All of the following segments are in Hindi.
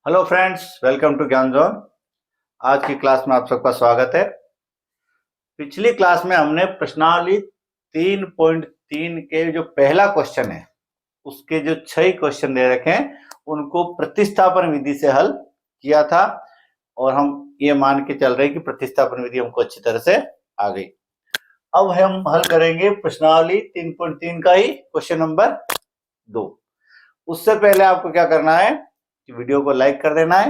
हेलो फ्रेंड्स, वेलकम टू ज्ञान जोन। आज की क्लास में आप सबका स्वागत है। पिछली क्लास में हमने प्रश्नावली 3.3 के जो पहला क्वेश्चन है उसके जो 6 क्वेश्चन दे रखे हैं उनको प्रतिस्थापन विधि से हल किया था और हम ये मान के चल रहे हैं कि प्रतिस्थापन विधि हमको अच्छी तरह से आ गई। अब हम हल करेंगे प्रश्नावली 3.3 का ही क्वेश्चन नंबर 2। उससे पहले आपको क्या करना है कि वीडियो को लाइक कर देना है,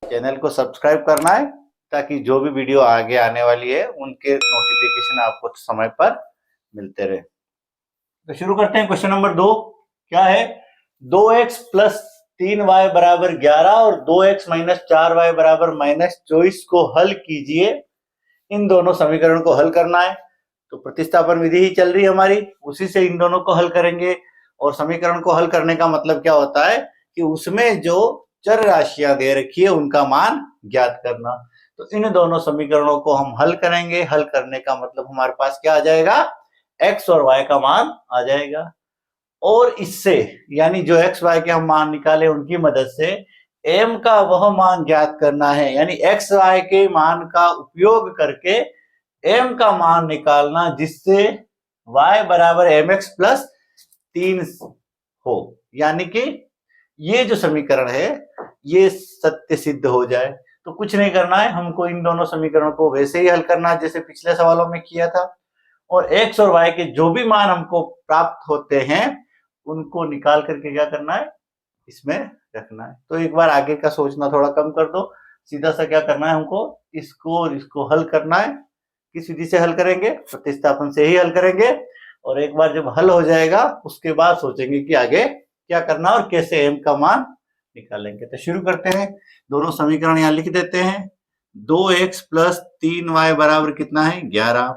चैनल को सब्सक्राइब करना है ताकि जो भी वीडियो आगे आने वाली है उनके नोटिफिकेशन आपको समय पर मिलते रहे। तो शुरू करते हैं। क्वेश्चन नंबर 2 क्या है? 2x प्लस 3y बराबर 11 और 2x माइनस 4y बराबर माइनस 24 को हल कीजिए। इन दोनों समीकरण को हल करना है। तो प्रतिस्थापन विधि ही चल रही है हमारी, उसी से इन दोनों को हल करेंगे। और समीकरण को हल करने का मतलब क्या होता है कि उसमें जो चर राशियां दे रखी है उनका मान ज्ञात करना। तो इन दोनों समीकरणों को हम हल करेंगे। हल करने का मतलब हमारे पास क्या आ जाएगा? x और y का मान आ जाएगा। और इससे यानी जो x y के हम मान निकाले उनकी मदद से m का वह मान ज्ञात करना है, यानी x y के मान का उपयोग करके m का मान निकालना जिससे y बराबर mx प्लस 3 हो, यानी कि ये जो समीकरण है ये सत्य सिद्ध हो जाए। तो कुछ नहीं करना है, हमको इन दोनों समीकरणों को वैसे ही हल करना है जैसे पिछले सवालों में किया था। और x और y के जो भी मान हमको प्राप्त होते हैं उनको निकाल करके क्या करना है, इसमें रखना है। तो एक बार आगे का सोचना थोड़ा कम कर दो, सीधा सा क्या करना है, हमको इसको और इसको हल करना है। किस विधि से हल करेंगे? प्रतिस्थापन से ही हल करेंगे। और एक बार जब हल हो जाएगा उसके बाद सोचेंगे कि आगे क्या करना और कैसे m का मान निकालेंगे। तो शुरू करते हैं। दोनों समीकरण यहां लिख देते हैं। 2x प्लस 3y बराबर कितना है? 11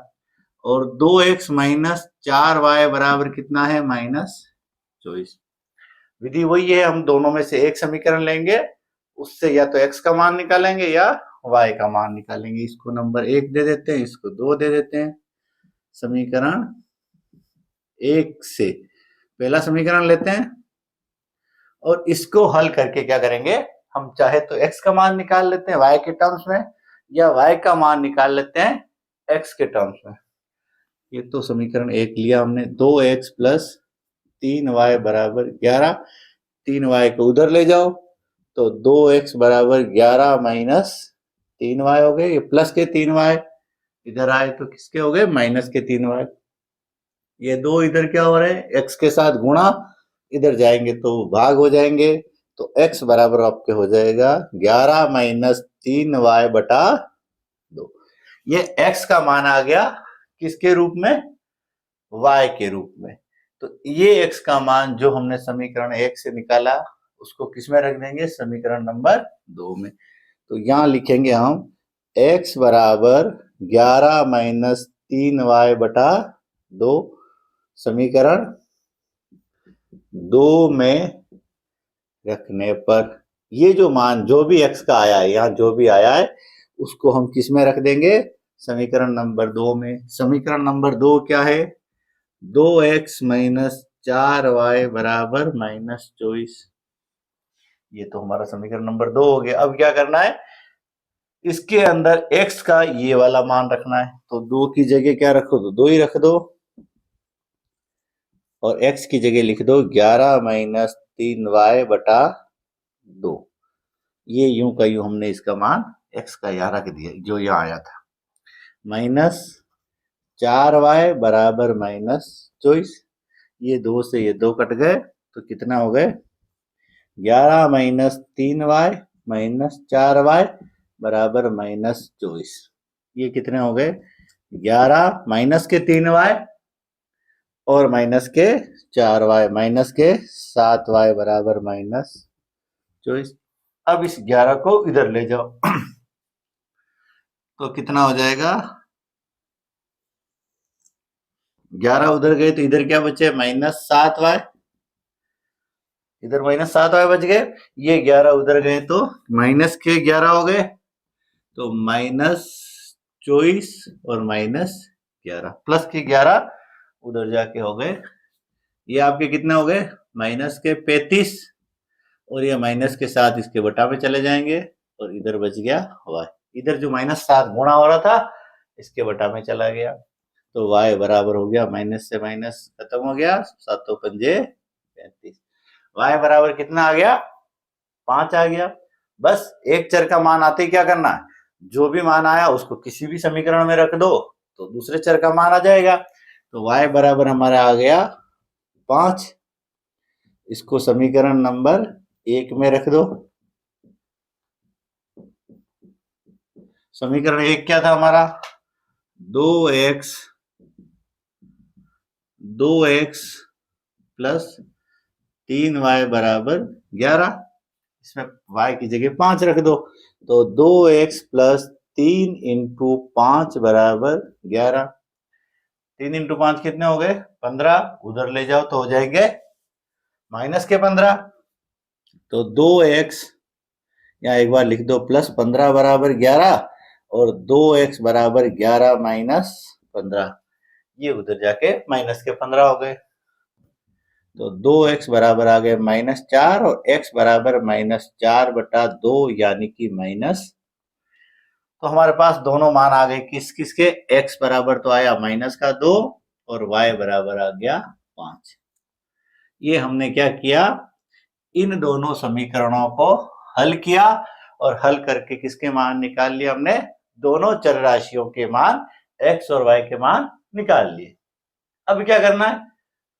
और 2x माइनस 4y बराबर कितना है? माइनस 24। विधि वही है, हम दोनों में से एक समीकरण लेंगे, उससे या तो x का मान निकालेंगे या y का मान निकालेंगे। इसको नंबर 1 दे देते हैं, इसको 2 दे देते हैं। समीकरण 1 से पहला समीकरण लेते हैं और इसको हल करके क्या करेंगे, हम चाहे तो x का मान निकाल लेते हैं y के टर्म्स में या y का मान निकाल लेते हैं x के टर्म्स में। ये तो समीकरण 1 लिया हमने। 2x प्लस 3y बराबर 11, 3y को उधर ले जाओ तो 2x बराबर 11 माइनस 3y हो गए। ये प्लस के 3y इधर आए तो किसके हो गए? माइनस के 3y। ये दो इधर क्या हो रहे हैं? x के साथ गुणा, इधर जाएंगे तो भाग हो जाएंगे। तो x बराबर आपके हो जाएगा 11 माइनस 3y बटा 2। ये x का मान आ गया किसके रूप में? y के रूप में। तो ये x का मान जो हमने समीकरण 1 से निकाला उसको किस में रख देंगे? समीकरण नंबर 2 में। तो यहां लिखेंगे हम x बराबर 11 माइनस 3y बटा 2 समीकरण 2 में रखने पर ये जो मान जो भी x का आया है, यहाँ जो भी आया है उसको हम किस में रख देंगे? समीकरण नंबर 2 में। समीकरण नंबर 2 क्या है? 2x माइनस 4y बराबर माइनस 24। ये तो हमारा समीकरण नंबर 2 हो गया। अब क्या करना है, इसके अंदर x का ये वाला मान रखना है। तो 2 की जगह क्या रखो? तो 2 ही रख दो और x की जगह लिख दो 11 माइनस 3y बटा 2। ये यूं का यूं हमने इसका मान x का यहाँ रख दिया जो यहाँ आया था। माइनस 4y बराबर माइनस 24। ये 2 से ये 2 कट गए तो कितना हो गए? 11 माइनस 3y माइनस 4y बराबर माइनस 24। ये कितने हो गए? 11 माइनस के 3y और माइनस के 4y माइनस के 7y बराबर माइनस 24। अब इस 11 को इधर ले जाओ तो कितना हो जाएगा? 11 उधर गए तो इधर क्या बचे? Minus 7y। इधर माइनस 7y बच गए। ये 11 उधर गए तो माइनस के 11 हो गए, तो माइनस 24 और माइनस 11 प्लस के 11 उधर जाके हो गए। ये आपके कितने हो गए? माइनस के 35 और ये माइनस के साथ इसके बटा में चले जाएंगे और इधर बच गया y। इधर जो -7 गुणा हो रहा था इसके बटा में चला गया, तो y बराबर हो गया, माइनस से माइनस खत्म हो गया, 7 पंजे 35। y बराबर कितना आ गया? 5 आ गया। बस एक चर का मान आते ही क्या करना है, जो भी मान आया उसको किसी भी समीकरण में रख दो तो दूसरे चर का मान आ जाएगा। तो y बराबर हमारा आ गया 5। इसको समीकरण नंबर 1 में रख दो। समीकरण 1 क्या था हमारा? 2x प्लस 3y बराबर 11। इसमें y की जगह 5 रख दो, तो 2x प्लस 3 इंटू 5 बराबर 11। 3 इंटू 5 कितने हो गए? 15। उधर ले जाओ तो हो जाएंगे माइनस के 15। तो 2x यहाँ एक बार लिख दो, प्लस 15 बराबर 11 और 2x बराबर 11 माइनस 15, ये उधर जाके माइनस के 15 हो गए। तो 2x बराबर आ गए -4 और x बराबर -4 बटा 2 यानी कि माइनस। तो हमारे पास दोनों मान आ गए किस किस के? x बराबर तो आया -2 और y बराबर आ गया 5। ये हमने क्या किया, इन दोनों समीकरणों को हल किया और हल करके किसके मान निकाल लिए हमने? दोनों चर राशियों के मान x और y के मान निकाल लिए। अब क्या करना है?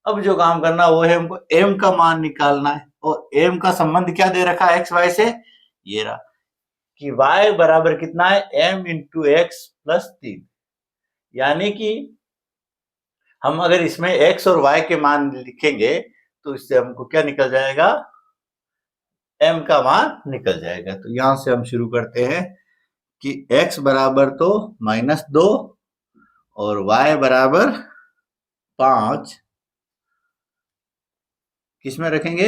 अब जो काम करना वो है हमको m का मान निकालना है, और m का संबंध क्या दे रखा है x y से? ये रहा कि y बराबर कितना है? m into x plus 3। यानी कि हम अगर इसमें x और y के मान लिखेंगे तो इससे हमको क्या निकल जाएगा? m का मान निकल जाएगा। तो यहां से हम शुरू करते हैं कि x बराबर तो -2 और y बराबर 5 किस में रखेंगे?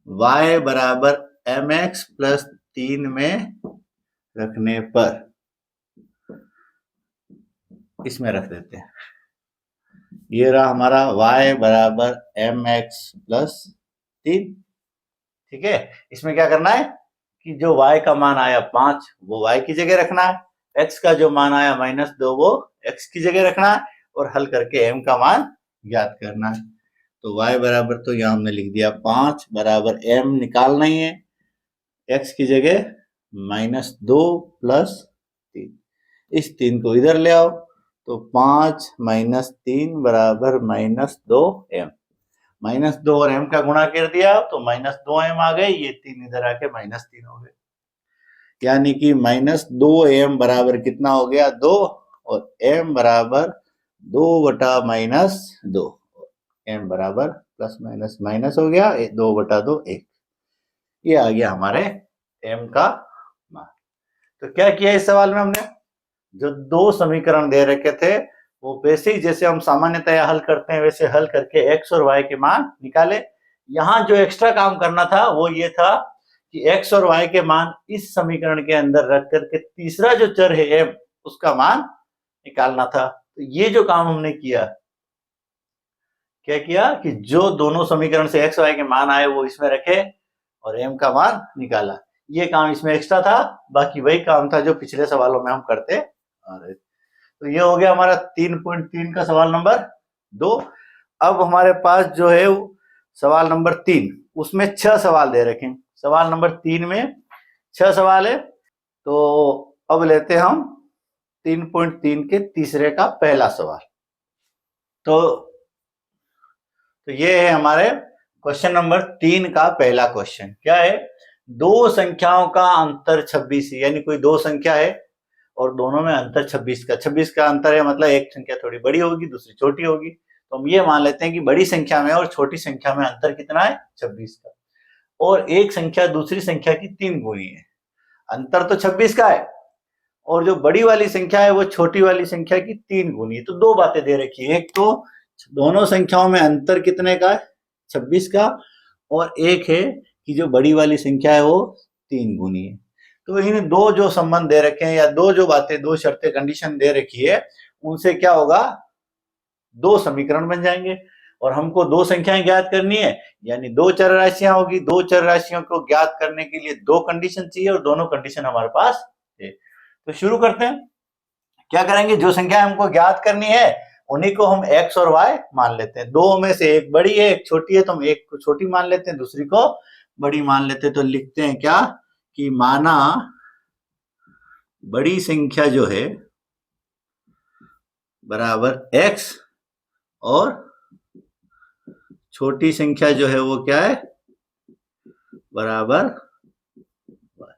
y बराबर mx प्लस 3 में रखने पर इसमें रख देते हैं। ये रहा हमारा y बराबर mx प्लस 3। ठीक है, इसमें क्या करना है कि जो y का मान आया 5 वो y की जगह रखना है, x का जो मान आया -2 वो x की जगह रखना है और हल करके m का मान ज्ञात करना है। तो y बराबर तो यहां हमने लिख दिया 5 बराबर m निकालना ही है, x की जगह -2 प्लस 3। इस 3 को इधर ले आओ तो 5 माइनस 3 बराबर -2m। -2 और m का गुणा कर दिया तो -2m आ गए, ये 3 इधर आके -3 हो गए। यानी कि -2m बराबर कितना हो गया? 2 और m बराबर 2 बटा -2, m बराबर प्लस माइनस माइनस हो गया, 2 बटा 2 1। ये आ गया हमारे m का मान। तो क्या किया इस सवाल में हमने? जो दो समीकरण दे रखे थे वो वैसे ही जैसे हम सामान्यतया हल करते हैं वैसे हल करके x और y के मान निकाले। यहाँ जो एक्स्ट्रा काम करना था वो ये था कि x और y के मान इस समीकरण के अंदर रख करके तीसरा जो चर है m उसका मान निकालना था। तो ये जो काम हमने किया, क्या किया कि जो दोनों समीकरण से x y के मान आए वो इसमें रखे और m का मान निकाला। ये काम इसमें एक्स्ट्रा था, बाकी वही काम था जो पिछले सवालों में हम करते आ रहे थे। तो ये हो गया हमारा 3.3 का सवाल नंबर 2। अब हमारे पास जो है सवाल नंबर 3, उसमें 6 सवाल दे रखे हैं। सवाल नंबर 3 में 6 सवाल है। तो अब लेते हैं हम 3.3 के तीसरे का पहला सवाल। तो ये है हमारे क्वेश्चन नंबर 3 का पहला क्वेश्चन। क्या है? दो संख्याओं का अंतर 26 है, यानी कोई दो संख्या है और दोनों में अंतर 26 का अंतर है, मतलब एक संख्या थोड़ी बड़ी होगी दूसरी छोटी होगी। तो हम ये मान लेते हैं कि बड़ी संख्या में और छोटी संख्या में अंतर कितना है? 26 का, और एक संख्या दूसरी संख्या की 3 गुनी है। अंतर तो 26 का है और जो बड़ी वाली संख्या है वो छोटी वाली संख्या की 3 गुनी है। तो दो बातें दे रखी है, एक तो दोनों संख्याओं में अंतर कितने का है? 26 का, और एक है कि जो बड़ी वाली संख्या है वो 3 गुनी है। तो इन दो जो संबंध दे रखे हैं या दो जो बातें, दो शर्तें, कंडीशन दे रखी है, उनसे क्या होगा? दो समीकरण बन जाएंगे और हमको दो संख्याएं ज्ञात करनी है, यानी दो चर राशियां होगी। दो चर राशियों को ज्ञात करने के लिए दो कंडीशन चाहिए और दोनों कंडीशन हमारे पास है। तो शुरू करते हैं। क्या करेंगे, जो संख्या हमको ज्ञात करनी है उन्हीं को हम x और y मान लेते हैं। दो में से एक बड़ी है एक छोटी है, तो हम एक को छोटी मान लेते हैं दूसरी को बड़ी मान लेते हैं। तो लिखते हैं क्या कि माना बड़ी संख्या जो है बराबर x और छोटी संख्या जो है वो क्या है बराबर y।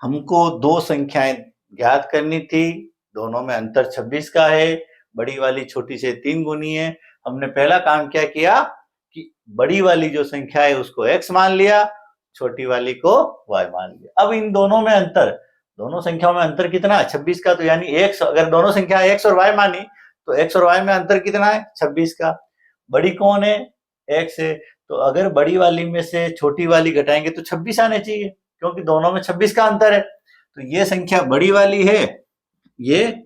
हमको दो संख्याएं ज्ञात करनी थी, दोनों में अंतर 26 का है, बड़ी वाली छोटी से 3 गुनी है। हमने पहला काम क्या किया कि बड़ी वाली जो संख्या है उसको x मान लिया, छोटी वाली को y मान लिया। अब इन दोनों में अंतर, दोनों संख्याओं में अंतर कितना है 26 का, तो यानी x, अगर दोनों संख्या x और y मानी तो x और y में अंतर कितना है 26 का। बड़ी कौन है x है, तो अगर बड़ी वाली में से छोटी वाली घटाएंगे तो 26 आने चाहिए, क्योंकि दोनों में 26 का अंतर है। तो ये संख्या बड़ी वाली है, ये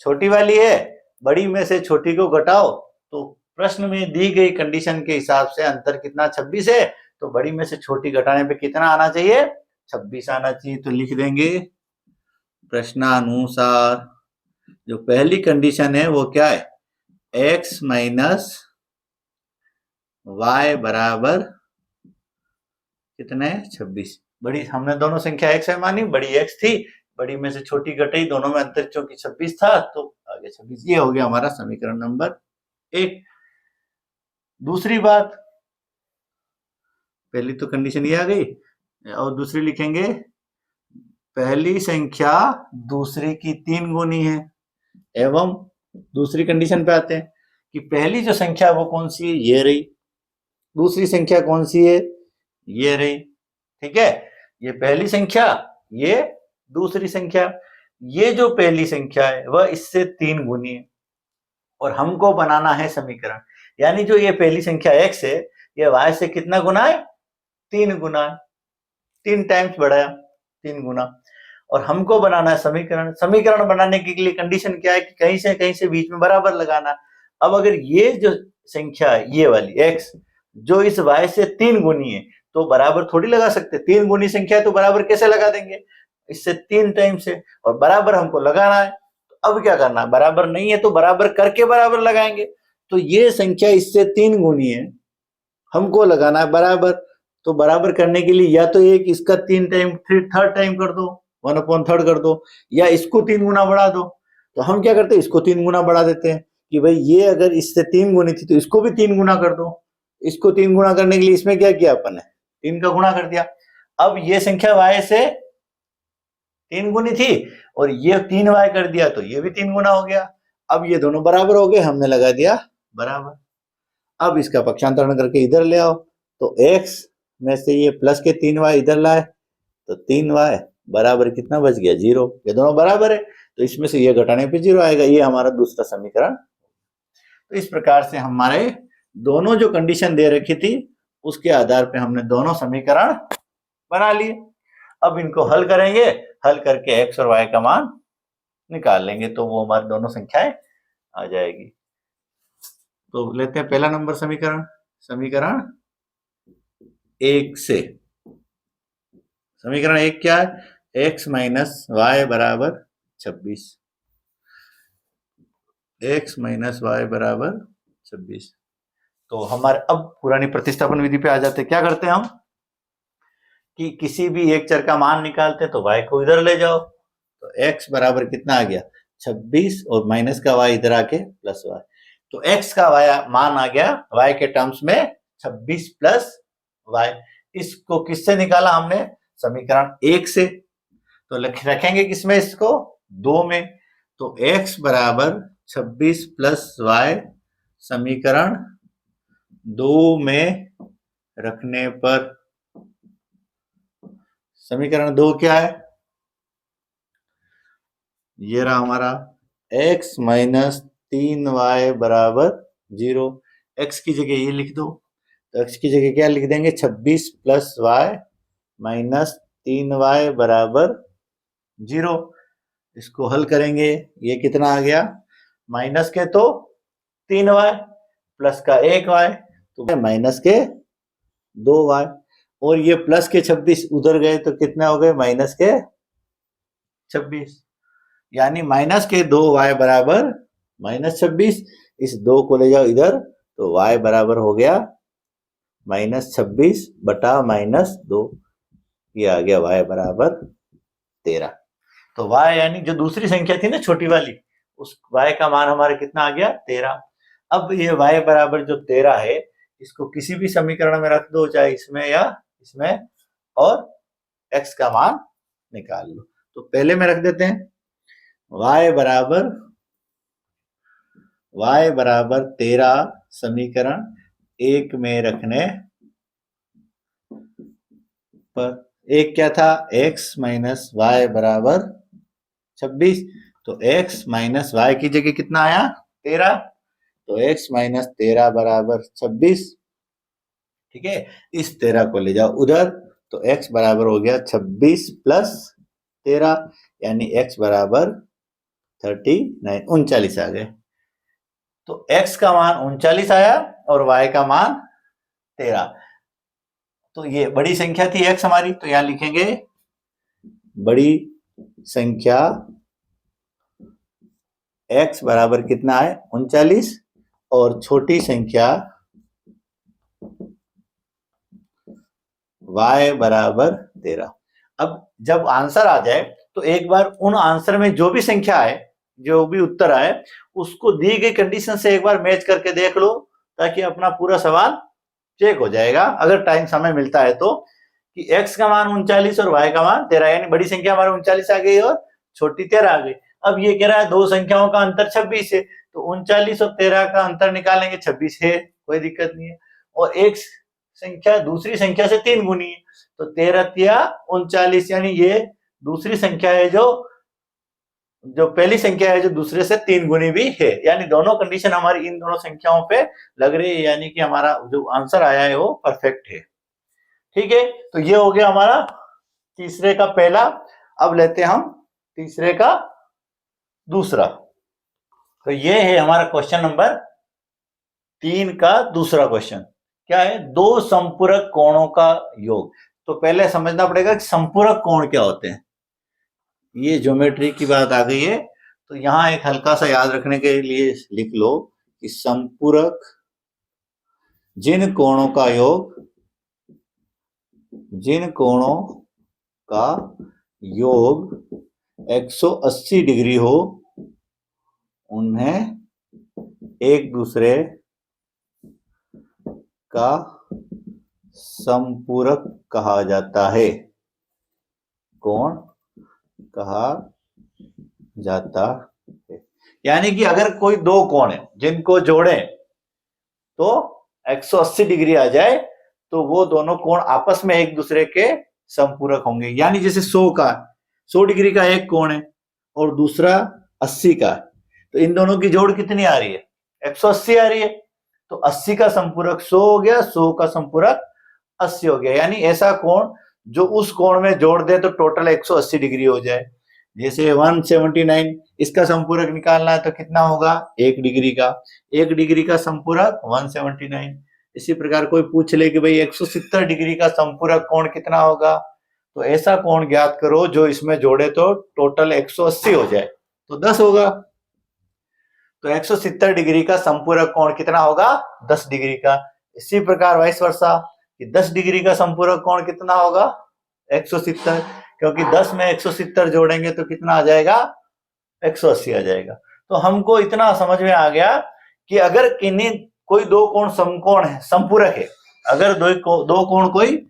छोटी वाली है, बड़ी में से छोटी को घटाओ तो प्रश्न में दी गई कंडीशन के हिसाब से अंतर कितना 26 है, तो बड़ी में से छोटी घटाने पे कितना आना चाहिए 26 आना चाहिए। तो लिख देंगे प्रश्नानुसार जो पहली कंडीशन है वो क्या है x माइनस y बराबर कितने 26। बड़ी हमने दोनों संख्या x है मानी, बड़ी x थी, बड़ी में से छोटी घटाई, दोनों में अंतर चूंकि 26 था तो आगे 26। ये हो गया हमारा समीकरण नंबर 1। दूसरी बात, पहली तो कंडीशन ये आ गई और दूसरी लिखेंगे पहली संख्या दूसरी की 3 गुनी है। एवं दूसरी कंडीशन पे आते हैं कि पहली जो संख्या वो कौन सी है ये रही, दूसरी संख्या कौन सी है ये रही। ठीक है, ये पहली संख्या ये दूसरी संख्या, ये जो पहली संख्या है वह इससे 3 गुनी है और हमको बनाना है समीकरण। यानी जो ये पहली संख्या x है ये y से कितना गुना है 3 गुना है, 3 टाइम्स बढ़ाया 3 गुना, और हमको बनाना है समीकरण। समीकरण बनाने के लिए कंडीशन क्या है कि कहीं से बीच में बराबर लगाना। अब अगर ये जो संख्या है ये वाली x जो इस y से 3 गुनी है तो बराबर थोड़ी लगा सकते, 3 गुनी संख्या है तो बराबर कैसे लगा देंगे, इससे 3 टाइम से, और बराबर हमको लगाना है। तो अब क्या करना है, बराबर नहीं है तो बराबर करके बराबर लगाएंगे। तो ये संख्या इससे 3 गुनी है, हमको लगाना है बराबर, तो बराबर करने के लिए या तो एक इसका 3 टाइम फिर थर्ड टाइम कर दो 1/3 कर दो, या इसको 3 गुना बढ़ा दो। तो हम क्या करते हैं इसको 3 गुना बढ़ा देते हैं कि भाई ये अगर इससे 3 गुनी थी तो इसको भी 3 गुना कर दो। इसको 3 गुना करने के लिए इसमें क्या किया अपन ने 3 का गुणा कर दिया। अब ये संख्या y से 3 गुनी थी और ये 3y कर दिया तो ये भी 3 गुना हो गया। अब ये दोनों बराबर हो गए, हमने लगा दिया बराबर। अब इसका पक्षांतरण करके इधर ले आओ, तो x में से ये प्लस के 3y इधर लाए तो 3y बराबर कितना बच गया 0। ये दोनों बराबर है तो इसमें से ये घटाने पे 0 आएगा। ये हमारा दूसरा समीकरण। तो इस प्रकार से हमारे दोनों जो कंडीशन दे रखी थी उसके आधार पे हमने दोनों समीकरण बना लिए। अब इनको हल करेंगे, हल करके x और y का मान निकाल लेंगे तो वो हमारी दोनों संख्याएं आ जाएगी। तो लेते हैं पहला नंबर समीकरण, समीकरण 1 से। समीकरण 1 क्या है, x माइनस वाई बराबर 26, x माइनस वाई बराबर 26। तो हमारे अब पुरानी प्रतिस्थापन विधि पे आ जाते हैं। क्या करते हैं हम कि किसी भी एक चर का मान निकालते हैं तो y को इधर ले जाओ, तो x बराबर कितना आ गया 26 और माइनस का y इधर आके प्लस y, तो x का y मान आ गया y के टर्म्स में 26 प्लस y। इसको किससे निकाला हमने, समीकरण 1 से। तो रखेंगे किसमें इसको 2 में, तो x बराबर 26 प्लस y समीकरण 2 में रखने पर समीकरण 2 क्या है, ये रहा हमारा x माइनस 3y बराबर 0। x की जगह ये लिख दो, तो x की जगह क्या लिख देंगे 26 प्लस y माइनस 3y बराबर 0। इसको हल करेंगे, ये कितना आ गया माइनस के तो 3y प्लस का 1 y, तो माइनस के 2 y, और ये प्लस के 26 उधर गए तो कितने हो गए, माइनस के 26, यानी माइनस के 2 y बराबर माइनस 26। इस 2 को ले जाओ इधर तो y बराबर हो गया माइनस 26 बटा माइनस 2, ये आ गया y बराबर 13। तो y यानी जो दूसरी संख्या थी ना छोटी वाली, उस y का मान हमारा कितना आ गया, 13। अब ये y बराबर जो 13 है, इसको किसी भी समीकरण में रख दो, चाहे इसमें या इसमें, और x का मान निकाल लो। तो पहले में रख देते हैं y बराबर 13 समीकरण 1 में रखने पर, एक क्या था, x माइनस वाई बराबर 26, तो x माइनस वाई की जगह कितना आया, 13, तो x माइनस 13 बराबर 26। ठीक है, इस 13 को ले जाओ उधर तो x बराबर हो गया 26 प्लस 13, यानी x बराबर 39, 39 आ गए। तो x का मान 39 आया और y का मान 13। तो ये बड़ी संख्या थी x हमारी, तो यहां लिखेंगे बड़ी संख्या x बराबर कितना है, 39, और छोटी संख्या y बराबर 13। अब जब आंसर आ जाए तो एक बार उन आंसर में जो भी संख्या है, जो भी उत्तर आए, उसको दी गई कंडीशन से एक बार मैच करके देख लो, ताकि अपना पूरा सवाल चेक हो जाएगा अगर टाइम समय मिलता है तो, कि x का मान 39 और y का मान 13, यानी बड़ी संख्या हमारी 39 आ गई और छोटी 13 आ गई। अब ये कह रहा है दो संख्याओं का अंतर 26 है, तो 39 और 13 का अंतर निकालेंगे, 26 है, कोई दिक्कत नहीं है, और एक संख्या दूसरी संख्या से 3 गुनी है, तो 13 या 39, यानी ये दूसरी संख्या है जो पहली संख्या है जो दूसरे से 3 गुनी भी है, यानी दोनों कंडीशन हमारी इन दोनों संख्याओं पे लग रही है, यानी कि हमारा जो आंसर आया है वो परफेक्ट है। ठीक है, तो ये हो गया हमारा तीसरे का पहला। अब लेते हैं हम तीसरे का दूसरा। तो ये है हमारा क्वेश्चन नंबर 3 का दूसरा क्वेश्चन। क्या है, दो संपूरक कोणों का योग। तो पहले समझना पड़ेगा कि संपूरक कोण क्या होते हैं। ये ज्योमेट्री की बात आ गई है, तो यहां एक हल्का सा याद रखने के लिए लिख लो कि संपूरक जिन कोणों का योग, जिन कोणों का योग 180 डिग्री हो, उन्हें एक दूसरे का संपूरक कहा जाता है, कोण कहा जाता है। यानी कि अगर कोई दो कोण है जिनको जोड़ें तो 180 डिग्री आ जाए, तो वो दोनों कोण आपस में एक दूसरे के संपूरक होंगे। यानी जैसे 100 डिग्री का एक कोण है और दूसरा 80 का है, तो इन दोनों की जोड़ कितनी आ रही है, 180 आ रही है, तो 80 का संपूरक 100 हो गया, 100 का संपूरक 80 हो गया। यानी ऐसा कोण जो उस कोण में जोड़ दे तो टोटल 180 डिग्री हो जाए। जैसे 179, इसका संपूरक निकालना है तो कितना होगा, 1 डिग्री का, 1 डिग्री का संपूरक 179। इसी प्रकार कोई पूछ ले कि भाई 170 डिग्री का संपूरक कोण कितना होगा, तो ऐसा कोण ज्ञात करो जो इसमें जोड़े तो टोटल 180 हो जाए, तो 10 होगा। तो 170 डिग्री का संपूरक कोण कितना होगा, 10 डिग्री का। इसी प्रकार वाइस वर्सा, कि 10 डिग्री का संपूरक कोण कितना होगा, 170, क्योंकि 10 में 170 जोड़ेंगे तो कितना आ जाएगा, 180 आ जाएगा। तो हमको इतना समझ में आ गया कि अगर किन्हीं कोई दो कोण समकोण है, संपूरक है, अगर दो कोण कोई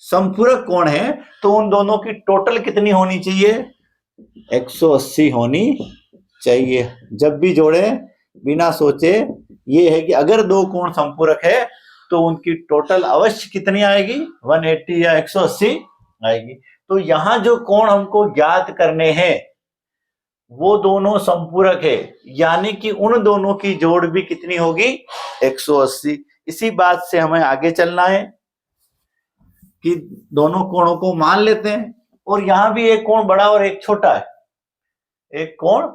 संपूरक कोण है, तो उन दोनों की टोटल कितनी होनी चाहिए, 180 होनी चाहिए। जब भी जोड़े बिना सोचे, ये है कि अगर दो कोण संपूरक है तो उनकी टोटल अवश्य कितनी आएगी, 180 या 180 आएगी। तो यहां जो कोण हमको ज्ञात करने हैं वो दोनों संपूरक है, यानी कि उन दोनों की जोड़ भी कितनी होगी, 180। इसी बात से हमें आगे चलना है कि दोनों कोणों को मान लेते हैं, और यहां भी एक कोण बड़ा और एक छोटा है, एक कोण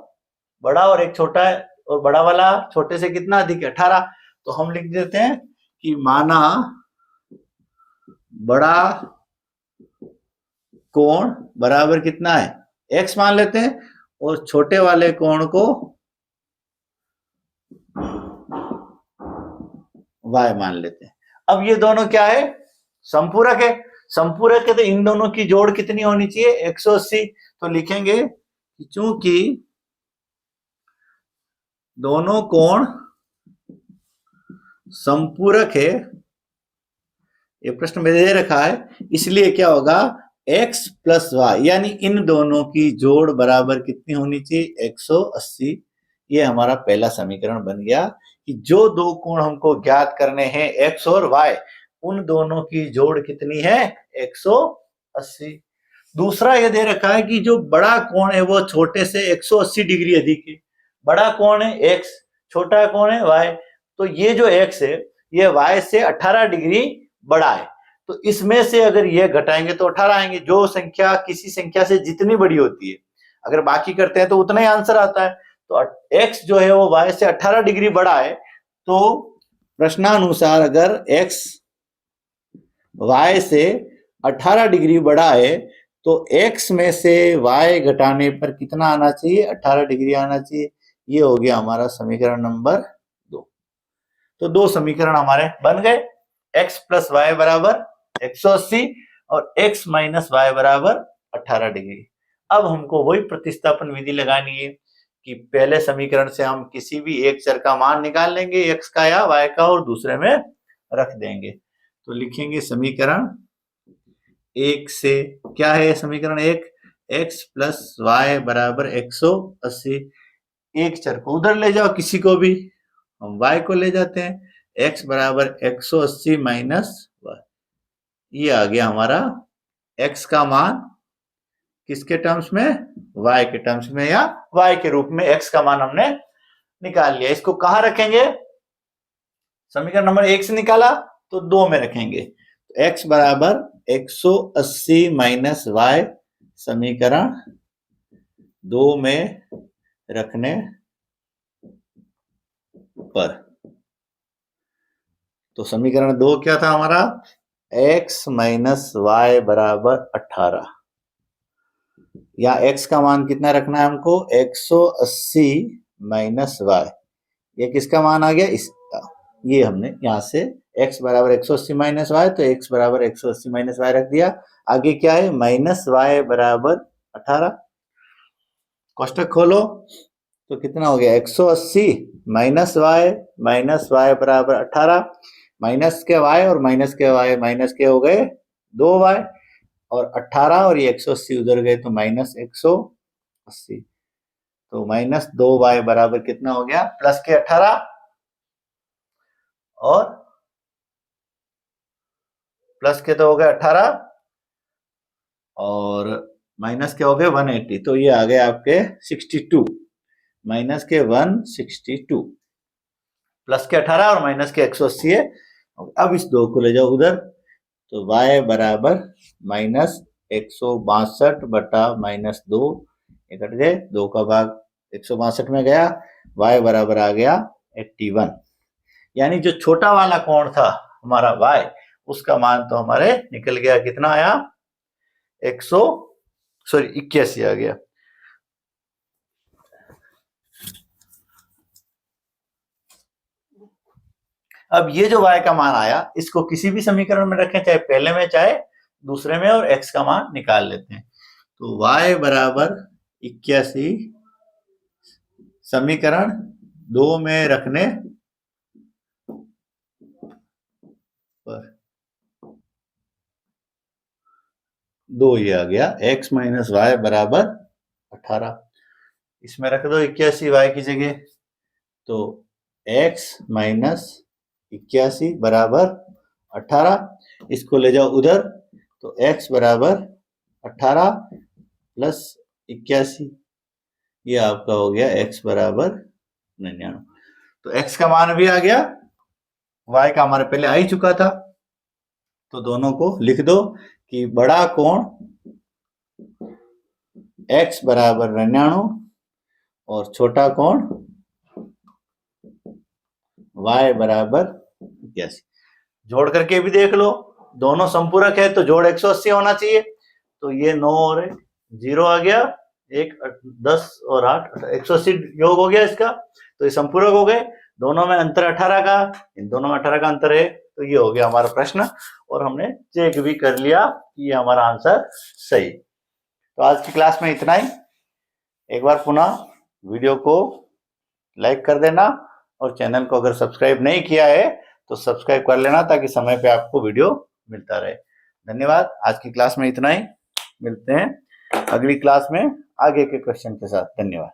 बड़ा और एक छोटा है, और बड़ा वाला छोटे से कितना अधिक है 18। तो हम लिख देते हैं कि माना बड़ा कोण बराबर कितना है x मान लेते हैं और छोटे वाले कोण को y मान लेते हैं। अब ये दोनों क्या है संपूरक है। संपूरक है तो इन दोनों की जोड़ कितनी होनी चाहिए 180। तो लिखेंगे कि चूंकि दोनों कोण संपूरक है, ये प्रश्न में दे रखा है, इसलिए क्या होगा x प्लस वाई यानी इन दोनों की जोड़ बराबर कितनी होनी चाहिए 180। ये हमारा पहला समीकरण बन गया कि जो दो कोण हमको ज्ञात करने हैं x और y, उन दोनों की जोड़ कितनी है 180। दूसरा ये दे रखा है कि जो बड़ा कोण है वो छोटे से 180 डिग्री अधिक है। बड़ा कोण है x, छोटा कोण है y। तो ये जो x है ये y से 18 डिग्री बड़ा है। तो इसमें से अगर ये घटाएंगे तो 18 आएंगे। जो संख्या किसी संख्या से जितनी बड़ी होती है अगर बाकी करते हैं तो उतना ही आंसर आता है। तो x जो है वो y से 18 डिग्री बड़ा है। तो प्रश्नानुसार अगर x y से 18 डिग्री बड़ा है तो x में से y घटाने पर कितना आना चाहिए 18 डिग्री आना चाहिए। ये हो गया हमारा समीकरण नंबर 2। तो दो समीकरण हमारे बन गए, x प्लस वाई बराबर 180 और x माइनस वाई बराबर 18 डिग्री। अब हमको वही प्रतिस्थापन विधि लगानी है कि पहले समीकरण से हम किसी भी एक चर का मान निकाल लेंगे x का या y का और दूसरे में रख देंगे। तो लिखेंगे समीकरण एक से क्या है समीकरण एक x प्लस वाई बराबर 180। एक चर को उधर ले जाओ किसी को भी, हम y को ले जाते हैं x बराबर 180 माइनस वाई। ये आ गया हमारा x का मान किसके टर्म्स में y के टर्म्स में या y के रूप में x का मान हमने निकाल लिया। इसको कहां रखेंगे समीकरण नंबर एक से निकाला तो 2 में रखेंगे। तो x बराबर 180 माइनस वाई समीकरण 2 में रखने पर, तो समीकरण 2 क्या था हमारा x माइनस वाई बराबर 18 या x का मान कितना रखना है हमको 180 माइनस वाई। ये किसका मान आ गया इसका। ये हमने यहां से x बराबर 180 माइनस वाई तो x बराबर 180 माइनस वाई रख दिया। आगे क्या है माइनस वाई बराबर 18। कोष्टक खोलो तो कितना हो गया 180 माइनस वाई बराबर 18। माइनस के y और माइनस के y माइनस के हो गए 2y और 18 और ये 180 उधर गए तो माइनस 180। तो माइनस 2y बराबर कितना हो गया प्लस के 18 और प्लस के तो हो गए 18 और माइनस के हो गए 180। तो ये आ गए आपके 62 माइनस के 162 प्लस के 18 और माइनस के 180 है। अब इस 2 को ले जाओ उधर तो y बराबर माइनस 162 बटा माइनस 2 कट गए, 2 का भाग 162 में गया, y बराबर आ गया 81। यानी जो छोटा वाला कोण था हमारा y उसका मान तो हमारे निकल गया कितना आया 81 आ गया। अब ये जो y का मान आया इसको किसी भी समीकरण में रखें चाहे पहले में चाहे दूसरे में और x का मान निकाल लेते हैं। तो y बराबर 81 समीकरण 2 में रखने पर 2 ये आ गया x माइनस वाई बराबर 18। इसमें रख दो 81 y की जगह तो x माइनस 81 बराबर 18। इसको ले जाओ उधर तो x बराबर 18 प्लस 81 ये आपका हो गया x बराबर 99। तो x का मान भी आ गया, y का हमारे पहले आ ही चुका था। तो दोनों को लिख दो कि बड़ा कोण x बराबर 99 और छोटा कोण y बराबर 81। जोड़ करके भी देख लो, दोनों संपूरक है तो जोड़ 180 होना चाहिए। तो ये 9 और 0 आ गया, 10 और 8 180 योग हो गया इसका, तो ये संपूरक हो गए। दोनों में अंतर 18 का, इन दोनों में 18 का अंतर है, तो ये हो गया हमारा प्रश्न। और हमने चेक भी कर लिया कि ये हमारा आंसर सही। तो आज की क्लास में इतना ही। एक बार पुनः वीडियो को लाइक कर देना और चैनल को अगर सब्सक्राइब नहीं किया है तो सब्सक्राइब कर लेना, ताकि समय पे आपको वीडियो मिलता रहे। धन्यवाद। आज की क्लास में इतना ही, मिलते हैं अगली क्लास में आगे के क्वेश्चन के साथ। धन्यवाद।